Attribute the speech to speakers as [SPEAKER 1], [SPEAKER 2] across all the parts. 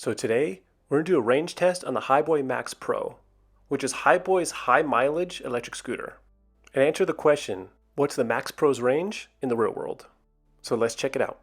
[SPEAKER 1] So today, we're going to do a range test on the Hiboy Max Pro, which is Hiboy's high mileage electric scooter, and answer the question, what's the Max Pro's range in the real world? So let's check it out.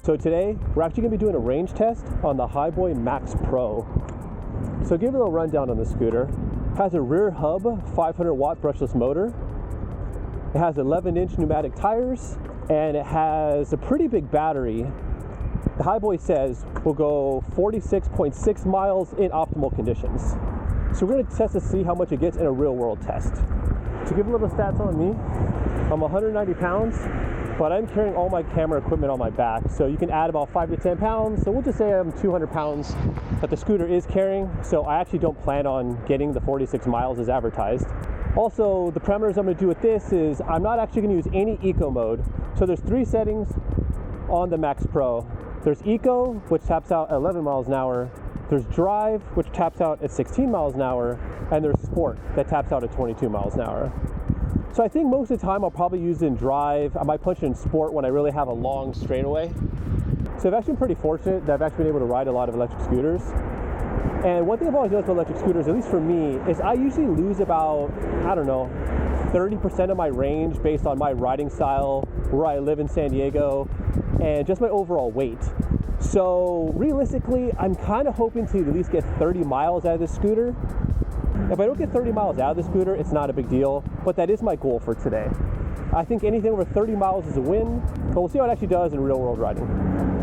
[SPEAKER 1] So today, we're actually going to be doing a range test on the Hiboy Max Pro. So give a little rundown on the scooter. It has a rear hub 500 watt brushless motor. It has 11-inch pneumatic tires, and it has a pretty big battery. The Hiboy says will go 46.6 miles in optimal conditions. So we're going to test to see how much it gets in a real world test. To give a little stats on me, I'm 190 pounds. But I'm carrying all my camera equipment on my back, so you can add about 5 to 10 pounds. So we'll just say I'm 200 pounds that the scooter is carrying. So I actually don't plan on getting the 46 miles as advertised. Also, the parameters I'm going to do with this is I'm not actually going to use any eco mode. So there's 3 settings on the Max Pro. There's eco, which taps out at 11 miles an hour. There's drive, which taps out at 16 miles an hour. And there's sport, that taps out at 22 miles an hour. So I think most of the time I'll probably use it in drive. I might push it in sport when I really have a long straightaway. So I've actually been pretty fortunate that I've actually been able to ride a lot of electric scooters. And one thing I've always noticed about electric scooters, at least for me, is I usually lose about, 30% of my range based on my riding style, where I live in San Diego, and just my overall weight. So realistically, I'm kind of hoping to at least get 30 miles out of this scooter. If I don't get 30 miles out of the scooter, it's not a big deal, but that is my goal for today. I think anything over 30 miles is a win, but we'll see how it actually does in real world riding.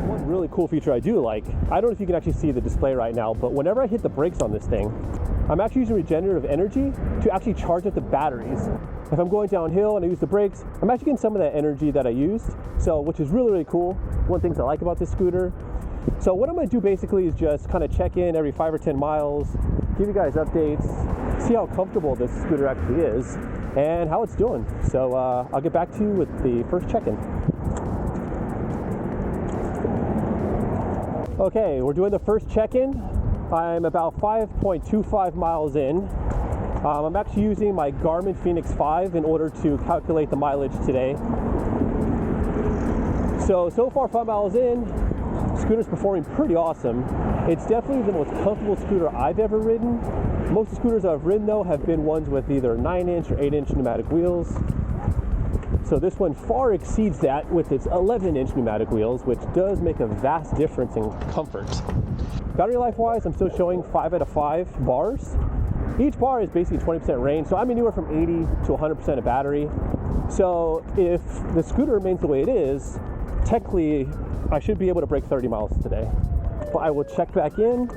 [SPEAKER 1] One really cool feature I do like, I don't know if you can actually see the display right now, but whenever I hit the brakes on this thing, I'm actually using regenerative energy to actually charge up the batteries. If I'm going downhill and I use the brakes, I'm actually getting some of that energy that I used, so which is really, really cool. One of the things I like about this scooter. So what I'm going to do basically is just kind of check in every 5 or 10 miles, give you guys updates, see how comfortable this scooter actually is, and how it's doing. So I'll get back to you with the first check-in. Okay, we're doing the first check-in. I'm about 5.25 miles in. I'm actually using my Garmin Fenix 5 in order to calculate the mileage today. So far 5 miles in, scooter's performing pretty awesome. It's definitely the most comfortable scooter I've ever ridden. Most of the scooters I've ridden though have been ones with either 9-inch or 8-inch pneumatic wheels. So this one far exceeds that with its 11-inch pneumatic wheels, which does make a vast difference in comfort. Battery life wise, I'm still showing 5 out of 5 bars. Each bar is basically 20% range, so I'm anywhere from 80 to 100% of battery. So if the scooter remains the way it is, technically I should be able to break 30 miles today. But I will check back in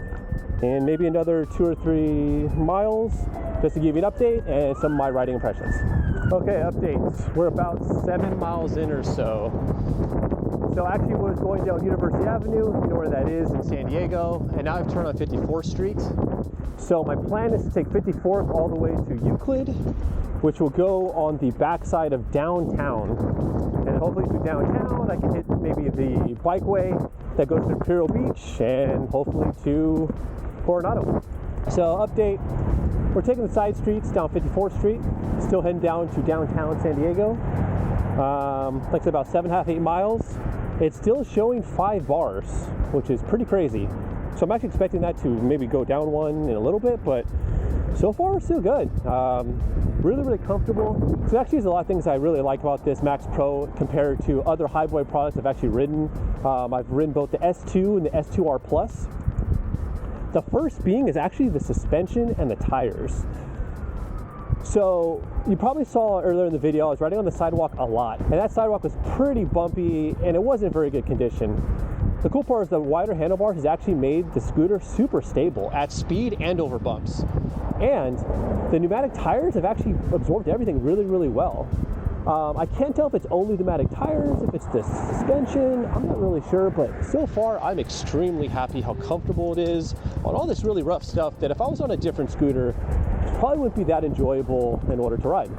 [SPEAKER 1] maybe another 2 or 3 miles just to give you an update and some of my riding impressions. Okay, updates. We're about 7 miles in or so. So I actually was going down University Avenue, you know where that is in San Diego, and now I've turned on 54th Street. So my plan is to take 54th all the way to Euclid, which will go on the backside of downtown. And hopefully through downtown, I can hit maybe the bikeway that goes to Imperial Beach and hopefully to Coronado. So update, we're taking the side streets down 54th Street, still heading down to downtown San Diego. Like I said, about 7.5, 8 miles. It's still showing 5 bars, which is pretty crazy. So I'm actually expecting that to maybe go down one in a little bit, but so far it's still good. Really, really comfortable. So actually there's a lot of things I really like about this Max Pro compared to other Hiboy products I've actually ridden. I've ridden both the S2 and the S2R Plus. The first being is actually the suspension and the tires. So you probably saw earlier in the video, I was riding on the sidewalk a lot, and that sidewalk was pretty bumpy and it wasn't in very good condition. The cool part is the wider handlebars has actually made the scooter super stable at speed and over bumps. And the pneumatic tires have actually absorbed everything really, really well. I can't tell if it's only pneumatic tires, if it's the suspension, I'm not really sure, but so far I'm extremely happy how comfortable it is on all this really rough stuff that if I was on a different scooter, probably wouldn't be that enjoyable in order to ride.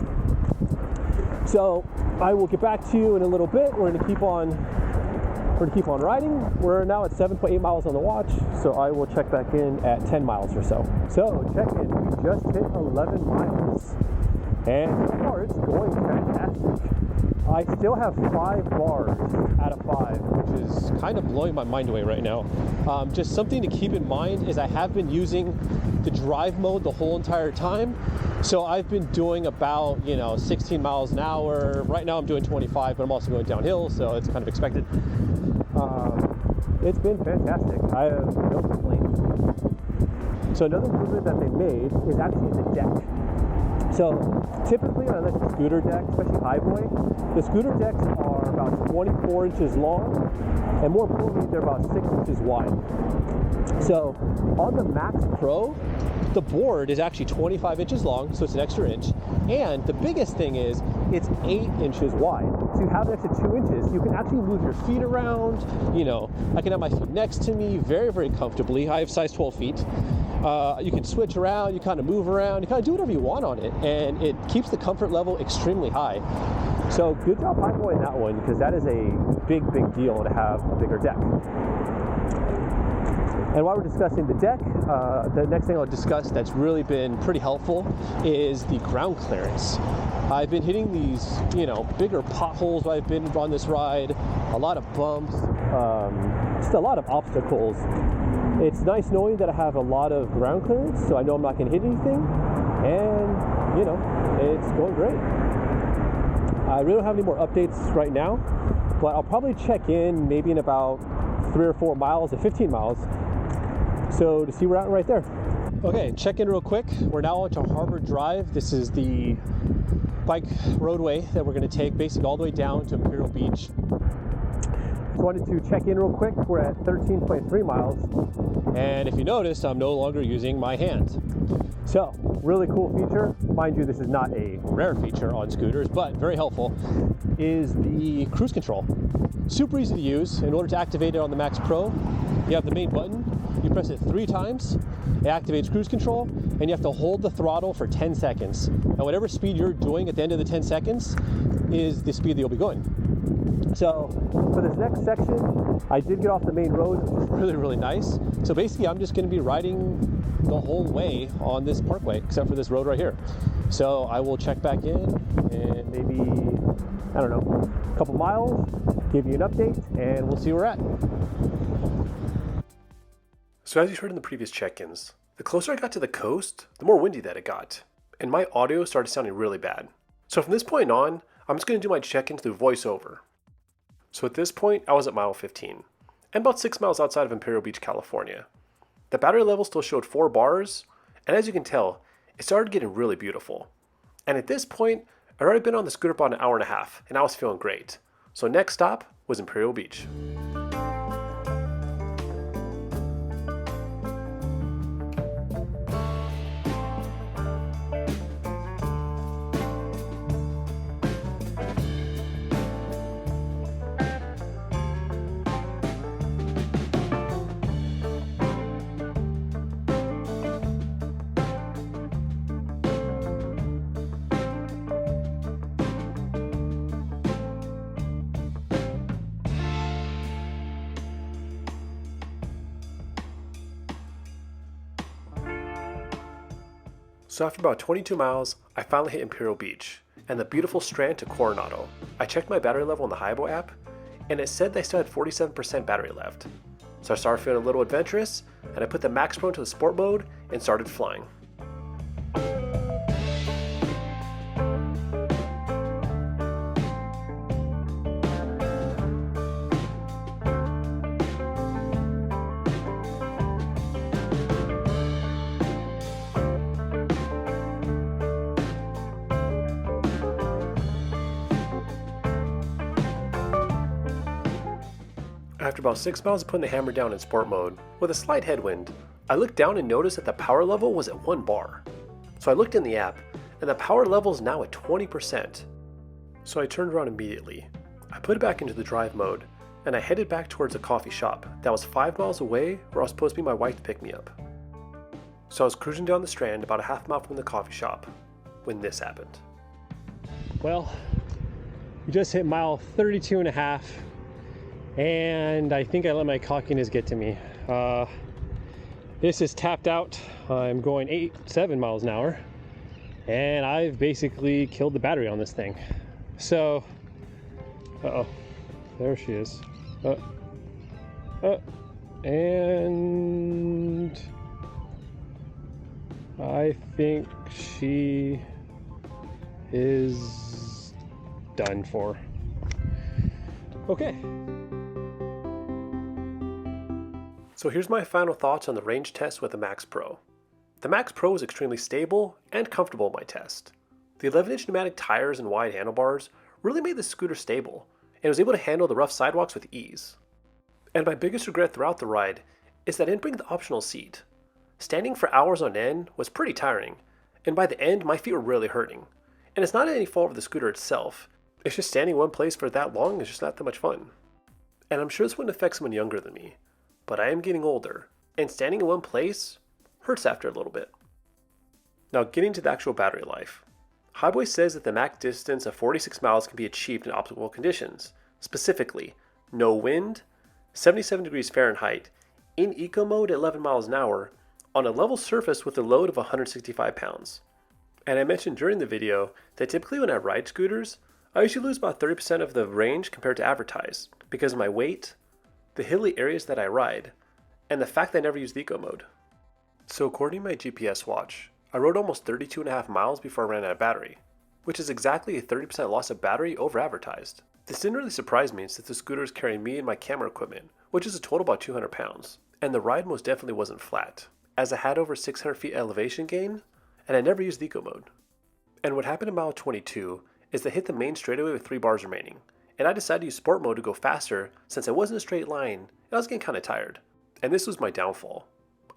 [SPEAKER 1] So I will get back to you in a little bit. We're gonna keep on riding. We're now at 7.8 miles on the watch, so I will check back in at 10 miles or so. So check in, we just hit 11 miles. And so far it's going fantastic. I still have 5 bars out of 5, which is kind of blowing my mind away right now. Just something to keep in mind is I have been using the drive mode the whole entire time. So I've been doing about, 16 miles an hour. Right now I'm doing 25, but I'm also going downhill, so it's kind of expected. It's been fantastic. I have no complaints. So another improvement that they made is actually the deck. So typically on an electric scooter deck, especially Hiboy, the scooter decks are about 24 inches long, and more importantly, they're about 6 inches wide. So on the Max Pro, the board is actually 25 inches long, so it's an extra inch. And the biggest thing is it's 8 inches wide. So you have an extra 2 inches. You can actually move your feet around. I can have my feet next to me very, very comfortably. I have size 12 feet. You can switch around, you kind of move around, you kind of do whatever you want on it, and it keeps the comfort level extremely high. So good job Hiboy in that one, because that is a big, big deal to have a bigger deck. And while we're discussing the deck, the next thing I'll discuss that's really been pretty helpful is the ground clearance. I've been hitting these, bigger potholes while I've been on this ride, a lot of bumps, just a lot of obstacles. It's nice knowing that I have a lot of ground clearance, so I know I'm not going to hit anything, and, it's going great. I really don't have any more updates right now, but I'll probably check in maybe in about 3 or 4 miles to 15 miles, so to see we're at right there. Okay, check in real quick. We're now onto Harbor Drive. This is the bike roadway that we're going to take basically all the way down to Imperial Beach. Just wanted to check in real quick. We're at 13.3 miles, and if you notice, I'm no longer using my hands. So, really cool feature. Mind you, this is not a rare feature on scooters, but very helpful, is the cruise control. Super easy to use. In order to activate it on the Max Pro, you have the main button. You press it 3 times, it activates cruise control, and you have to hold the throttle for 10 seconds. And whatever speed you're doing at the end of the 10 seconds is the speed that you'll be going. So for this next section, I did get off the main road, which is really, really nice. So basically, I'm just going to be riding the whole way on this parkway, except for this road right here. So I will check back in maybe, a couple miles, give you an update, and we'll see where we're at. So as you heard in the previous check-ins, the closer I got to the coast, the more windy that it got, and my audio started sounding really bad. So from this point on, I'm just going to do my check-in through voiceover. So at this point, I was at mile 15, and about 6 miles outside of Imperial Beach, California. The battery level still showed 4 bars, and as you can tell, it started getting really beautiful. And at this point, I'd already been on the scooter for about an hour and a half, and I was feeling great. So next stop was Imperial Beach. So after about 22 miles, I finally hit Imperial Beach and the beautiful strand to Coronado. I checked my battery level on the Hiboy app, and it said they still had 47% battery left. So I started feeling a little adventurous, and I put the Max Pro into the sport mode and started flying. After about 6 miles of putting the hammer down in sport mode, with a slight headwind, I looked down and noticed that the power level was at 1 bar. So I looked in the app, and the power level is now at 20%. So I turned around immediately. I put it back into the drive mode, and I headed back towards a coffee shop that was 5 miles away where I was supposed to be my wife to pick me up. So I was cruising down the strand about a half mile from the coffee shop when this happened. Well, We just hit mile 32 and a half, and I think I let my cockiness get to me. This is tapped out. I'm going 7 miles an hour, and I've basically killed the battery on this thing. So, uh-oh, there she is. And I think she is done for. Okay. So here's my final thoughts on the range test with the Max Pro. The Max Pro was extremely stable and comfortable in my test. The 11-inch pneumatic tires and wide handlebars really made the scooter stable, and was able to handle the rough sidewalks with ease. And my biggest regret throughout the ride is that I didn't bring the optional seat. Standing for hours on end was pretty tiring, and by the end my feet were really hurting. And it's not any fault of the scooter itself, it's just standing in one place for that long is just not that much fun. And I'm sure this wouldn't affect someone younger than me, but I am getting older, and standing in one place hurts after a little bit. Now getting to the actual battery life. Hiboy says that the max distance of 46 miles can be achieved in optimal conditions, specifically no wind, 77 degrees Fahrenheit, in eco mode at 11 miles an hour, on a level surface with a load of 165 pounds. And I mentioned during the video that typically when I ride scooters, I usually lose about 30% of the range compared to advertised because of my weight, the hilly areas that I ride, and the fact that I never use the eco mode. So according to my GPS watch, I rode almost 32.5 miles before I ran out of battery, which is exactly a 30% loss of battery over advertised. This didn't really surprise me since the scooter is carrying me and my camera equipment, which is a total about 200 pounds, and the ride most definitely wasn't flat, as I had over 600 feet elevation gain, and I never used the eco mode. And what happened in mile 22 is that I hit the main straightaway with 3 bars remaining, and I decided to use sport mode to go faster since I wasn't in a straight line and I was getting kind of tired. And this was my downfall.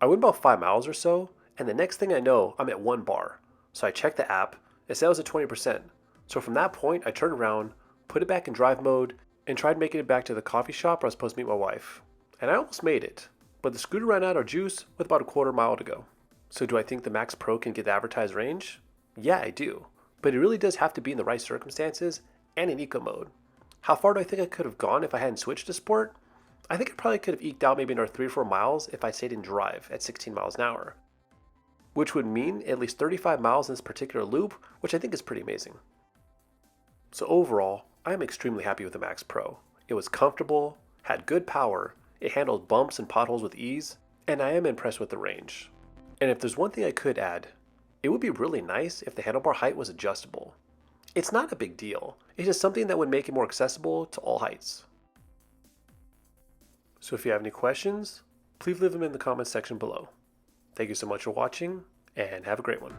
[SPEAKER 1] I went about 5 miles or so, and the next thing I know, I'm at 1 bar. So I checked the app, it said I was at 20%. So from that point, I turned around, put it back in drive mode, and tried making it back to the coffee shop where I was supposed to meet my wife. And I almost made it, but the scooter ran out of juice with about a quarter mile to go. So do I think the Max Pro can get the advertised range? Yeah, I do. But it really does have to be in the right circumstances and in eco mode. How far do I think I could have gone if I hadn't switched to sport? I think I probably could have eked out maybe another 3 or 4 miles if I stayed in drive at 16 miles an hour. Which would mean at least 35 miles in this particular loop, which I think is pretty amazing. So overall, I am extremely happy with the Max Pro. It was comfortable, had good power, it handled bumps and potholes with ease, and I am impressed with the range. And if there's one thing I could add, it would be really nice if the handlebar height was adjustable. It's not a big deal, it's just something that would make it more accessible to all heights. So if you have any questions, please leave them in the comments section below. Thank you so much for watching, and have a great one.